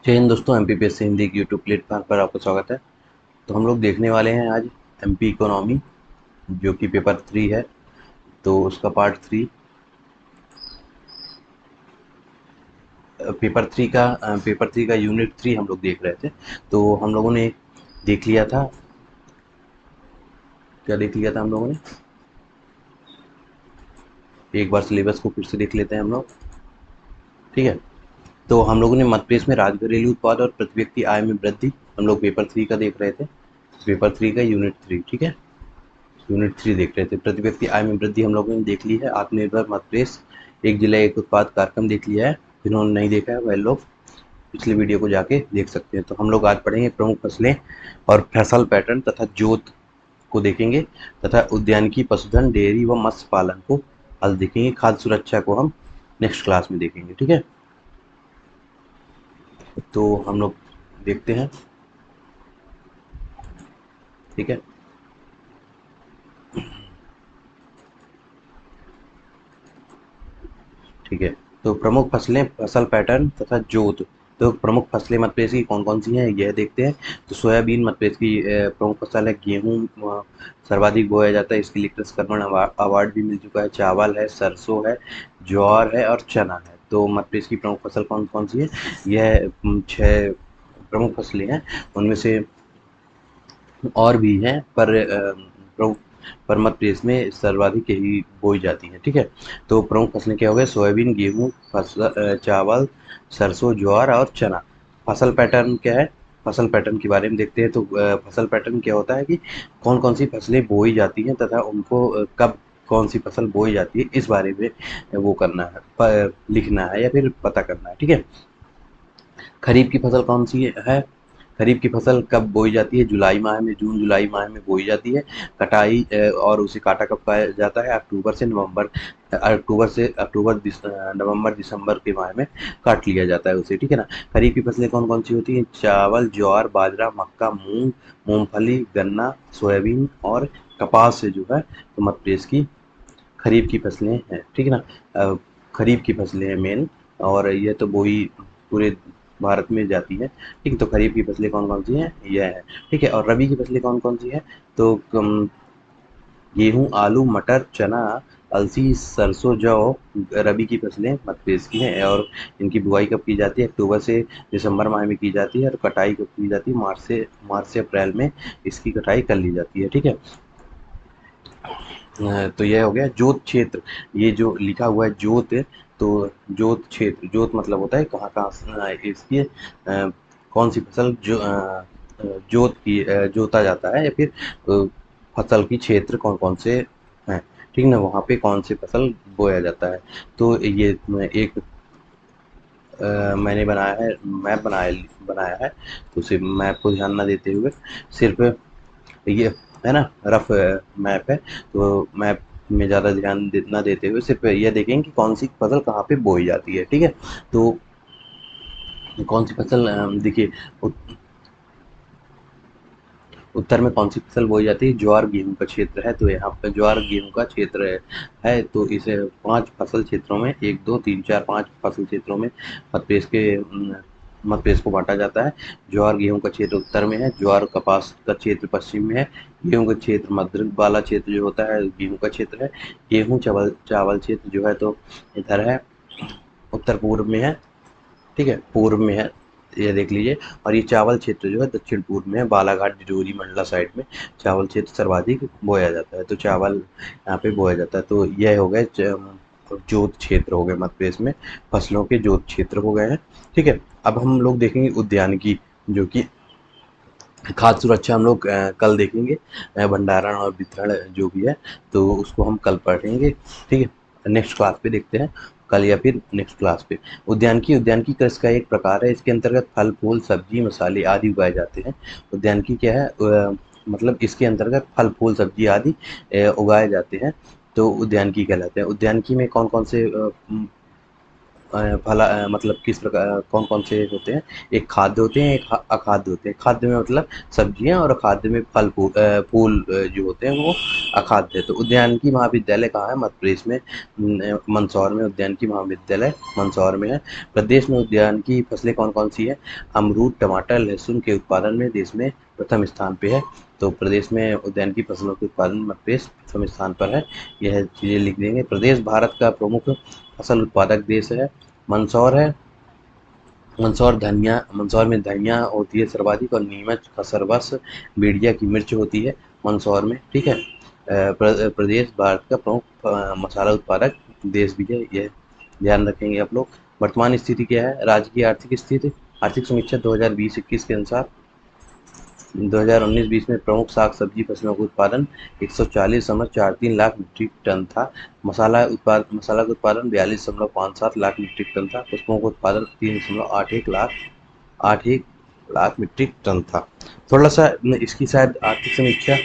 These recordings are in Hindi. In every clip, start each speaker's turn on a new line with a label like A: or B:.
A: जय हिंद दोस्तों, एमपीपीएससी हिंदी की यूट्यूब प्लेटफॉर्म पर आपका स्वागत है। तो हम लोग देखने वाले हैं आज एमपी इकोनॉमी, जो कि पेपर 3 है। तो उसका पार्ट 3, पेपर 3 का यूनिट 3 हम लोग देख रहे थे। तो हम लोगों ने देख लिया था, क्या देख लिया था हम लोगों ने? एक बार सिलेबस को फिर से देख लेते हैं हम लोग। ठीक है। तो हम लोगों ने मध्य प्रदेश में राज्य घरेलू उत्पाद और प्रति व्यक्ति आय में वृद्धि, हम लोग पेपर 3 का देख रहे थे। पेपर 3 का यूनिट 3, ठीक है। यूनिट 3 देख रहे थे। प्रति व्यक्ति आय में वृद्धि हम लोगों ने देख ली है। आत्मनिर्भर मध्य प्रदेश एक जिला एक उत्पाद कार्यक्रम देख लिया है। जिन्होंने नहीं देखा है वह लोग पिछली वीडियो को जाके देख सकते हैं। तो हम लोग आज पढ़ेंगे प्रमुख फसलें और फसल पैटर्न तथा जोत को देखेंगे, तथा उद्यानिकी, पशुधन, डेयरी व मत्स्य पालन को आज देखेंगे। खाद्य सुरक्षा को हम नेक्स्ट क्लास में देखेंगे, ठीक है। तो हम लोग देखते हैं, ठीक है। ठीक है। तो प्रमुख फसलें, फसल पैटर्न तथा जोत। तो प्रमुख फसलें मध्य प्रदेश की कौन कौन सी हैं यह देखते हैं। तो सोयाबीन मध्य प्रदेश की प्रमुख फसल है। गेहूँ सर्वाधिक बोया जाता है, इसके लिए कृषि कर्मण अवार्ड भी मिल चुका है। चावल है, सरसों है, ज्वार है और चना है। तो मध्य प्रदेश की प्रमुख फसल कौन कौन सी है? यह 6 प्रमुख फसलें हैं। उनमें से और भी हैं, पर मध्य प्रदेश में सर्वाधिक यही बोई जाती है, ठीक है। तो प्रमुख फसलें क्या हो गए? सोयाबीन, गेहूँ, चावल, सरसों, ज्वार और चना। फसल पैटर्न क्या है? फसल पैटर्न के बारे में देखते हैं। तो फसल पैटर्न क्या होता है कि कौन कौन सी फसलें बोई जाती हैं तथा उनको कब कौन सी फसल बोई जाती है, इस बारे में वो करना है, लिखना है या फिर पता करना है, ठीक है। खरीफ की फसल कौन सी है? खरीफ की फसल कब बोई जाती है? जुलाई माह में, जून जुलाई माह में बोई जाती है। कटाई और उसे काटा कब किया जाता है? अक्टूबर से नवंबर, नवंबर दिसंबर के माह में काट लिया जाता है उसे, ठीक है ना। खरीफ की फसलें कौन कौन सी होती हैं? चावल, ज्वार, बाजरा, मक्का, मूंग, मूंगफली, गन्ना, सोयाबीन और कपास से जो है तो मध्य प्रदेश की खरीफ की फसलें हैं, ठीक है ना। अ, खरीफ की फसलें हैं मेन, और ये तो बोई पूरे भारत में जाती है, ठीक है। तो खरीफ की फसलें कौन कौन सी हैं यह है, ठीक है। और रबी की फसलें कौन कौन सी हैं? तो गेहूँ, आलू, मटर, चना, अलसी, सरसों, जौ रबी की फसलें मध्य प्रदेश की हैं। और इनकी बुआई कब की जाती है? अक्टूबर से दिसंबर माह में की जाती है। और कटाई कब की जाती है? मार्च से अप्रैल में इसकी कटाई कर ली जाती है, ठीक है। तो यह हो गया जोत क्षेत्र। ये जो लिखा हुआ है जोत, तो जोत क्षेत्र, जोत मतलब होता है कहाँ कहाँ इसकी कौन सी फसल जो जोता जाता है, या फिर फसल की क्षेत्र कौन कौन से हैं, ठीक ना, वहाँ पे कौन सी फसल बोया जाता है। तो ये एक मैंने बनाया है, मैप बनाया है। तो उसे मैप को ध्यान ना देते हुए सिर्फ ये है ना, रफ मैप है। तो मैप में ज़्यादा ध्यान ना देते हुए सिर्फ ये देखेंगे कि कौन सी फसल कहाँ पे बोई जाती है, ठीक है। तो कौन सी फसल देखिए, उत्तर में कौन सी फसल बोई जाती है? ज्वार गेहूं का क्षेत्र है। तो यहाँ पे ज्वार गेहूं का क्षेत्र है। तो इसे 5 फसल क्षेत्रों में, 1 2 3 4 5 फसल क्षेत्रों में मध्य प्रदेश को बांटा जाता है। ज्वार गेहूं का क्षेत्र उत्तर में है, ज्वार कपास का क्षेत्र पश्चिम में है, गेहूं का क्षेत्र मध्य वाला क्षेत्र जो होता है गेहूं का क्षेत्र है। गेहूं चावल चावल क्षेत्र जो है तो इधर है, उत्तर पूर्व में है, ठीक है, पूर्व में है, ये देख लीजिए। और ये चावल क्षेत्र जो है दक्षिण पूर्व में है, बालाघाट, डिडोरी, मंडला साइड में चावल क्षेत्र सर्वाधिक बोया जाता है। तो चावल यहाँ पे बोया जाता है। तो यह हो गए जोत क्षेत्र हो गए मध्य प्रदेश में, फसलों के जोत क्षेत्र हो गए हैं, ठीक है। अब हम लोग देखेंगे उद्यानिकी, जो कि खाद्य सुरक्षा हम लोग कल देखेंगे। भंडारण और वितरण जो भी है तो उसको हम कल पढ़ेंगे, ठीक है। नेक्स्ट क्लास पे देखते हैं, कल या फिर नेक्स्ट क्लास पे। उद्यानिकी कृषि का एक प्रकार है। इसके अंतर्गत फल फूल, सब्जी, मसाले आदि उगाए जाते हैं। उद्यानिकी क्या है? मतलब इसके अंतर्गत फल फूल, सब्जी आदि उगाए जाते हैं, तो उद्यानिकी कहलाते हैं। उद्यानिकी में कौन कौन से मतलब किस प्रकार कौन कौन से होते हैं। एक खाद्य होते हैं, एक अखाद्य होते हैं। खाद्य में मतलब सब्जियां, और अखाद्य में फूल जो होते हैं वो अखाद्य है। तो उद्यानिकी महाविद्यालय कहाँ है? मध्य प्रदेश में मंदसौर में उद्यानिकी महाविद्यालय मंदसौर में है। प्रदेश में उद्यान की फसलें कौन कौन सी है? अमरूद, टमाटर, लहसुन के उत्पादन में देश में प्रथम स्थान पे है। तो प्रदेश में उद्यान की फसलों के उत्पादन मध्य प्रदेश प्रथम स्थान पर है। यह चीज़ें लिख देंगे। प्रदेश भारत का प्रमुख फसल उत्पादक देश है, मंदसौर है। मंदसौर में धनिया होती है सर्वाधिक, और नीमच, खसरबस, बेड़िया की मिर्च होती है मंदसौर में। ठीक है। प्रदेश भारत का प्रमुख मसाला उत्पादक देश भी है, यह ध्यान रखेंगे आप लोग। वर्तमान स्थिति क्या है? राज्य की आर्थिक स्थिति, आर्थिक समीक्षा 2020-21 के अनुसार 2019-20 में प्रमुख साग सब्जी फसलों का उत्पादन 140.43 लाख मीट्रिक टन था। मसाला का उत्पादन 42.57 लाख मीट्रिक टन था। पुष्पों का उत्पादन 3.81 लाख मीट्रिक टन था। थोड़ा सा इसकी शायद आर्थिक समीक्षा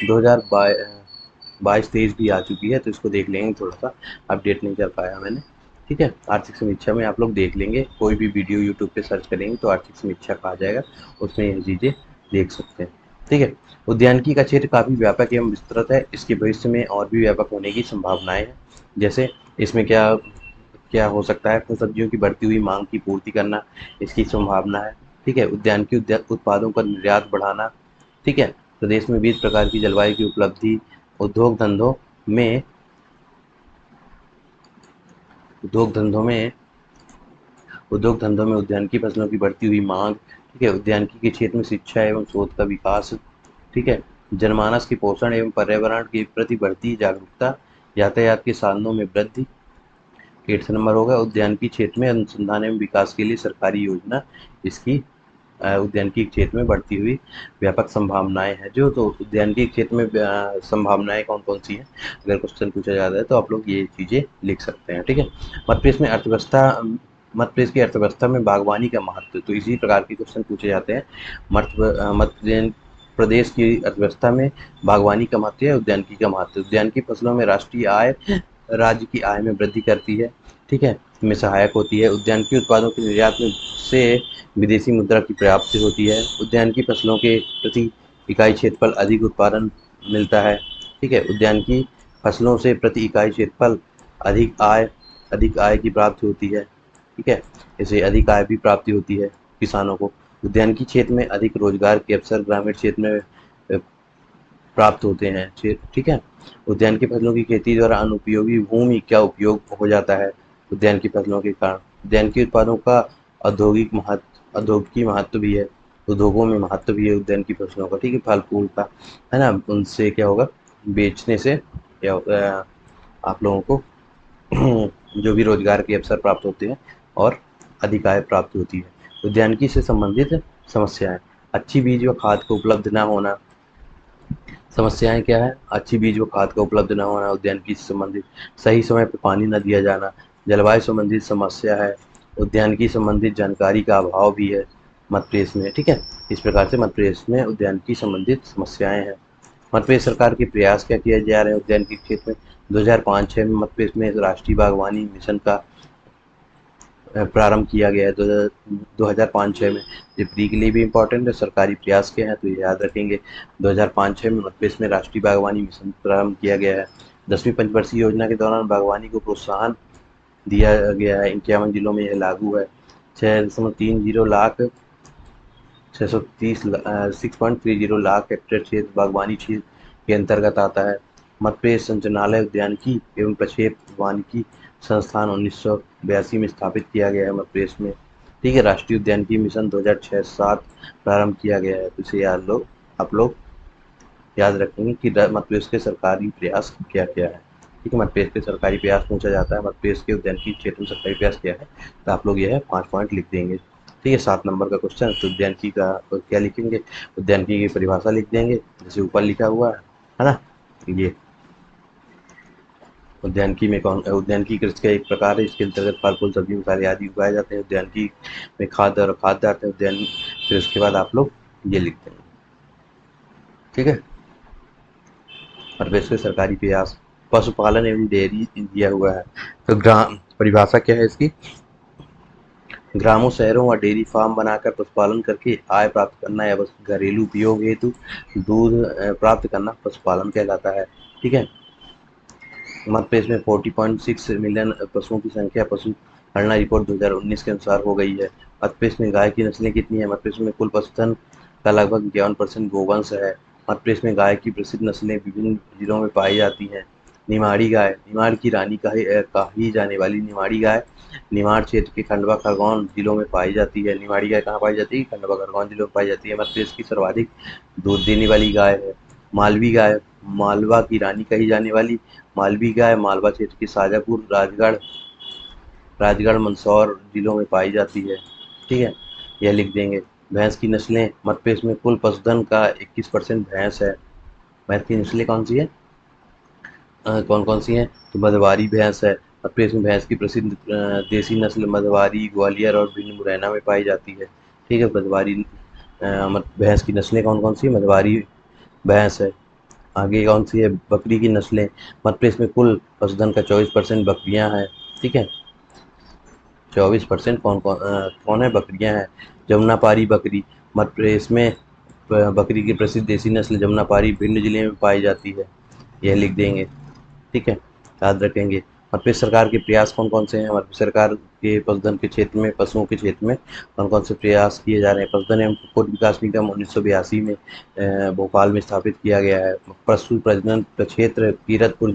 A: 2022-23 भी आ चुकी है, तो इसको देख लेंगे। थोड़ा सा अपडेट नहीं कर पाया मैंने। ठीक है। आर्थिक समीक्षा में आप लोग देख लेंगे, कोई भी वीडियो यूट्यूब पे सर्च करेंगे तो आर्थिक समीक्षा का आ जाएगा, उसमें यह चीज़ें देख सकते हैं। ठीक है। उद्यानिकी का क्षेत्र काफ़ी व्यापक एवं विस्तृत है। इसके भविष्य में और भी व्यापक होने की संभावनाएं हैं। जैसे इसमें क्या क्या हो सकता है? फल सब्जियों की बढ़ती हुई मांग की पूर्ति करना, इसकी संभावना है। ठीक है। उद्यानिकी उत्पादों का निर्यात बढ़ाना। ठीक है। प्रदेश में विविध प्रकार की जलवायु की उपलब्धि, उद्योग धंधों में उद्योग धंधों में उद्यानिकी फसलों की बढ़ती हुई मांग। ठीक है। उद्यानिकी के क्षेत्र में शिक्षा एवं शोध का विकास। ठीक है। जनमानस के पोषण एवं पर्यावरण के प्रति बढ़ती जागरूकता, यातायात के साधनों में वृद्धि। 8 नंबर होगा उद्यानिकी क्षेत्र में अनुसंधान एवं विकास के लिए सरकारी योजना। इसकी उद्यानिकी क्षेत्र में बढ़ती हुई व्यापक संभावनाएं हैं। जो तो उद्यानिकी क्षेत्र में संभावनाएं कौन कौन सी हैं, अगर क्वेश्चन पूछा जाता है तो आप लोग ये चीज़ें लिख सकते हैं। ठीक है। मध्य प्रदेश की अर्थव्यवस्था में बागवानी का महत्व, तो इसी प्रकार के क्वेश्चन पूछे जाते हैं। मध्य प्रदेश की अर्थव्यवस्था में बागवानी का महत्व है, उद्यानिकी का महत्व। उद्यानिकी फसलों में राष्ट्रीय आय, राज्य की आय में वृद्धि करती है। ठीक है। में सहायक होती है। उद्यानिकी उत्पादों के निर्यात में से विदेशी मुद्रा की प्राप्ति होती है। उद्यानिकी फसलों के प्रति इकाई क्षेत्रफल अधिक उत्पादन मिलता है। ठीक है। उद्यानिकी फसलों से प्रति इकाई क्षेत्रफल अधिक आय की प्राप्ति होती है। ठीक है। इससे अधिक आय भी प्राप्ति होती है किसानों को। उद्यानिकी क्षेत्र में अधिक रोजगार के अवसर ग्रामीण क्षेत्र में प्राप्त होते हैं। ठीक है। उद्यान की फसलों की खेती द्वारा अनुपयोगी भूमि क्या उपयोग हो जाता है? उद्यान की फसलों के कारण उद्यान के उत्पादों का औद्योगिक महत्व भी है। उद्योगों में महत्व भी है उद्यान की फसलों का। ठीक है। फल फूल का, है ना, उनसे क्या होगा, बेचने से क्या होगा, आप लोगों को जो भी रोजगार के अवसर प्राप्त होते हैं और अधिक आय प्राप्त होती है। उद्यानिकी से संबंधित समस्याएं, अच्छी बीज व खाद को उपलब्ध न होना। समस्याएं क्या है? अच्छी बीज व खाद का उपलब्ध न होना उद्यानिकी से संबंधित, सही समय पर पानी न दिया जाना, जलवायु संबंधित समस्या है, उद्यानिकी संबंधित जानकारी का अभाव भी है मध्य प्रदेश में। ठीक है। इस प्रकार से मध्य प्रदेश में उद्यानिकी संबंधित समस्याएं हैं। मध्य प्रदेश सरकार के प्रयास क्या किए जा रहे हैं उद्यानिकी क्षेत्र में? 2005-06 में मध्य प्रदेश में राष्ट्रीय बागवानी मिशन का प्रारंभ किया गया है। 2005-06 में। ये प्री के लिए भी इम्पोर्टेंट है, सरकारी प्रयास के हैं तो ये याद रखेंगे। 2005-06 में मध्य प्रदेश में राष्ट्रीय बागवानी मिशन प्रारंभ किया गया है। 10वीं पंचवर्षीय योजना के दौरान बागवानी को प्रोत्साहन दिया गया है। 51 जिलों में यह लागू है। 6.30 लाख 6.30 लाख हेक्टेयर क्षेत्र बागवानी क्षेत्र के अंतर्गत आता है। मध्य प्रदेश संचालनालय उद्यानिकी एवं प्रक्षेप वानिकी संस्थान 1982 में स्थापित किया गया है मध्य प्रदेश में। ठीक है। राष्ट्रीय उद्यानिकी मिशन 2006-07 प्रारंभ किया गया है। तो इसे आप लोग याद रखेंगे कि मध्य प्रदेश के सरकारी प्रयास क्या क्या है। ठीक है। मध्य प्रदेश के सरकारी प्रयास पूछा जाता है, मध्य प्रदेश के उद्यानिकी क्षेत्र में सरकारी प्रयास क्या है, तो आप लोग यह 5 पॉइंट लिख देंगे। ठीक है। 7 नंबर का क्वेश्चन, तो उद्यानिकी का क्या लिखेंगे? उद्यानिकी की परिभाषा लिख देंगे, जैसे ऊपर लिखा हुआ है ना। ये उद्यानिकी कृषि का एक प्रकार है। इसके अंतर्गत फल फूल सब्जी मसाले आदि उगाए जाते हैं। उद्यानिकी में खाद्य और अखाद्य आते हैं। फिर उसके बाद आप लोग ये लिख देंगे। ठीक है। और वैसे सरकारी प्रयास, पशुपालन एवं डेयरी दिया हुआ है। तो ग्राम परिभाषा क्या है इसकी? ग्रामों, शहरों व डेयरी फार्म बनाकर पशुपालन करके आय प्राप्त करना या बस घरेलू उपयोग हेतु दूध प्राप्त करना पशुपालन कहलाता है। ठीक है। मध्य प्रदेश में 40.6 मिलियन पशुओं की संख्या पशु गणना रिपोर्ट 2019 के अनुसार हो गई है। मध्य प्रदेश में गाय की नस्लें कितनी है? मध्य प्रदेश में कुल पशुधन का लगभग 51% गोवंश है। मध्य प्रदेश में गाय की प्रसिद्ध नस्लें विभिन्न जिलों में पाई जाती हैं। निमाड़ी गाय, निमाड़ की रानी कही जाने वाली निमाड़ी गाय निमाड़ क्षेत्र के खंडवा खरगोन जिलों में पाई जाती है। निमाड़ी गाय कहाँ पाई जाती है? खंडवा खरगोन जिलों में पाई जाती है। मध्य प्रदेश की सर्वाधिक दूध देने वाली गाय है मालवी गाय, मालवा की रानी कही जाने वाली मालवी गाय मालवा क्षेत्र के शाजापुर, राजगढ़, मंदसौर जिलों में पाई जाती है। ठीक है, यह लिख देंगे। भैंस की नस्लें, मध्य प्रदेश में कुल पशुधन का 21% भैंस है। भैंस की नस्लें कौन सी है? कौन कौन सी हैं? तो मधवारी भैंस है। मध्य प्रदेश में भैंस की प्रसिद्ध देसी नस्ल मधवारी, ग्वालियर और भिंड मुरैना में पाई जाती है। ठीक है, मधवारी भैंस की नस्लें कौन कौन सी है? मधवारी भैंस है। आगे कौन सी है? बकरी की नस्लें, मध्य प्रदेश में कुल पशुधन का 24% बकरियां हैं। ठीक है, 24% कौन है? बकरियां हैं। जमुनापारी बकरी, मध्य प्रदेश में बकरी की प्रसिद्ध देसी नस्ल जमुनापारी भिंड जिले में पाई जाती है। यह लिख देंगे। ठीक है, याद रखेंगे। मध्य प्रदेश सरकार के प्रयास कौन कौन से हैं? मध्य प्रदेश सरकार के पशुधन के क्षेत्र में, पशुओं के क्षेत्र में कौन कौन से प्रयास किए जा रहे हैं? पशुधन एवं कुक्कुट विकास निगम 1982 में भोपाल में स्थापित किया गया है। पशु प्रजनन क्षेत्र कीरतपुर